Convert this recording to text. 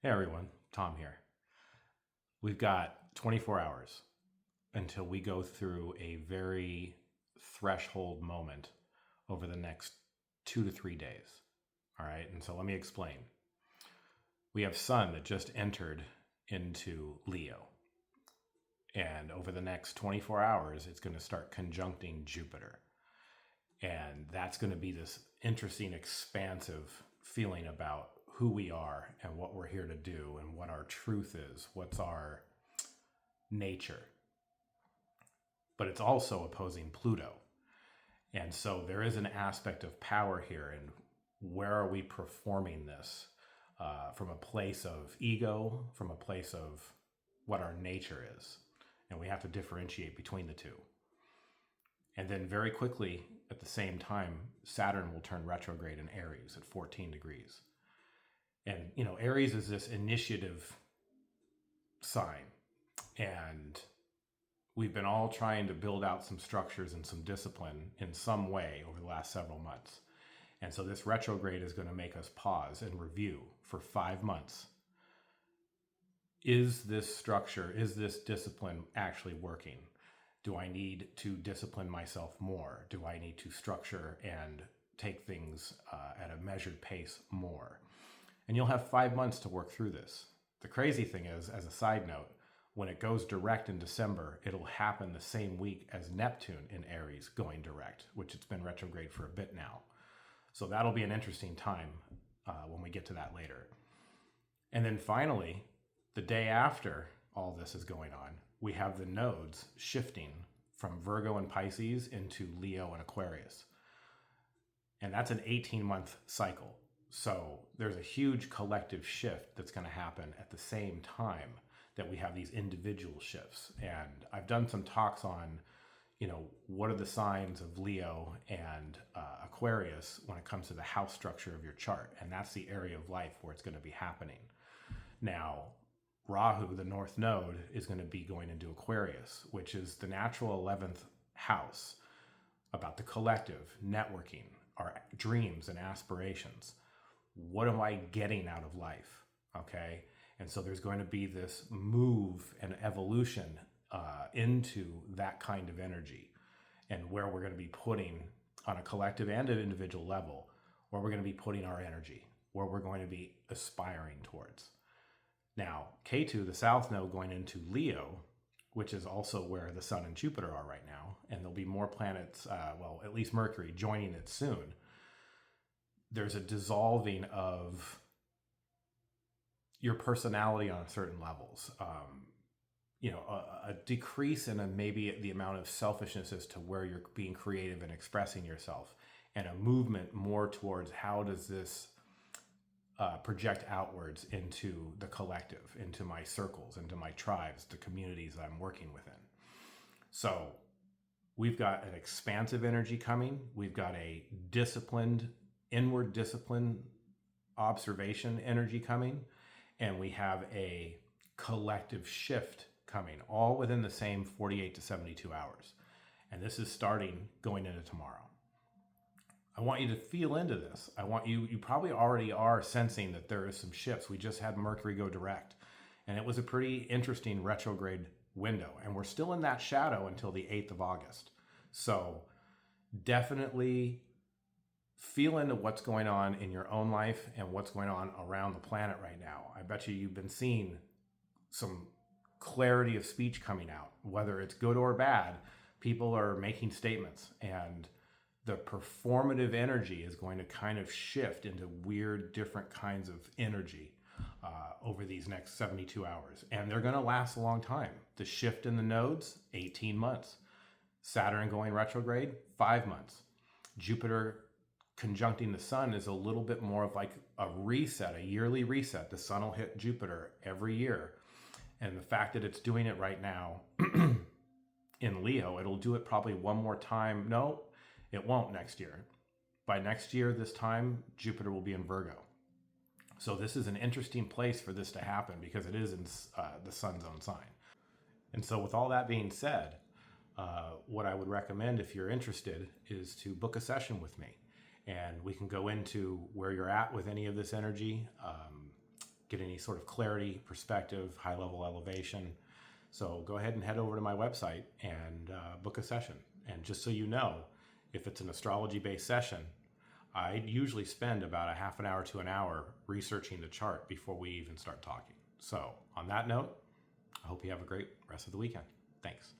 Hey everyone, Tom here. We've got 24 hours until we go through a very threshold moment over the next 2 to 3 days. All right, and so let me explain. We have Sun that just entered into Leo, and over the next 24 hours, it's going to start conjuncting Jupiter. And that's going to be this interesting, expansive feeling about who we are and what we're here to do and what our truth is, what's our nature. But it's also opposing Pluto. And so there is an aspect of power here. And where are we performing this? From a place of ego, from a place of what our nature is. And we have to differentiate between the two. And then very quickly, at the same time, Saturn will turn retrograde in Aries at 14 degrees. And, Aries is this initiative sign. And we've been all trying to build out some structures and some discipline in some way over the last several months. And so this retrograde is going to make us pause and review for 5 months. Is this structure, is this discipline actually working? Do I need to discipline myself more? Do I need to structure and take things at a measured pace more? And you'll have 5 months to work through this. The crazy thing is, as a side note, when it goes direct in December, it'll happen the same week as Neptune in Aries going direct, which it's been retrograde for a bit now. So that'll be an interesting time when we get to that later. And then finally, the day after all this is going on, we have the nodes shifting from Virgo and Pisces into Leo and Aquarius. And that's an 18-month cycle. So there's a huge collective shift that's going to happen at the same time that we have these individual shifts. And I've done some talks on, what are the signs of Leo and Aquarius when it comes to the house structure of your chart. And that's the area of life where it's going to be happening. Now, Rahu, the North Node, is going to be going into Aquarius, which is the natural 11th house, about the collective, networking, our dreams and aspirations. What am I getting out of life? Okay. And so there's going to be this move and evolution into that kind of energy, and where we're going to be putting, on a collective and an individual level, where we're going to be putting our energy, where we're going to be aspiring towards. Now, Ketu, the South Node, going into Leo, which is also where the Sun and Jupiter are right now, and there'll be more planets, at least Mercury, joining it soon. There's a dissolving of your personality on certain levels. A decrease in maybe the amount of selfishness as to where you're being creative and expressing yourself, and a movement more towards how does this project outwards into the collective, into my circles, into my tribes, the communities that I'm working within. So we've got an expansive energy coming. We've got a disciplined, inward discipline, observation energy coming. And we have a collective shift coming, all within the same 48 to 72 hours. And this is starting going into tomorrow. I want you to feel into this. You probably already are sensing that there is some shifts. We just had Mercury go direct, and it was a pretty interesting retrograde window. And we're still in that shadow until the 8th of August. So definitely feel into what's going on in your own life and what's going on around the planet right now. I bet you've been seeing some clarity of speech coming out, whether it's good or bad. People are making statements, and the performative energy is going to kind of shift into weird, different kinds of energy over these next 72 hours. And they're going to last a long time. The shift in the nodes, 18 months. Saturn going retrograde, 5 months. Jupiter conjuncting the Sun is a little bit more of like a reset, a yearly reset. The Sun will hit Jupiter every year. And the fact that it's doing it right now in Leo, it'll do it probably one more time. No, it won't next year. By next year, this time, Jupiter will be in Virgo. So this is an interesting place for this to happen because it is in the Sun's own sign. And so with all that being said, what I would recommend if you're interested is to book a session with me. And we can go into where you're at with any of this energy, get any sort of clarity, perspective, high level elevation. So go ahead and head over to my website and book a session. And just so you know, if it's an astrology based session, I usually spend about a half an hour to an hour researching the chart before we even start talking. So on that note, I hope you have a great rest of the weekend. Thanks.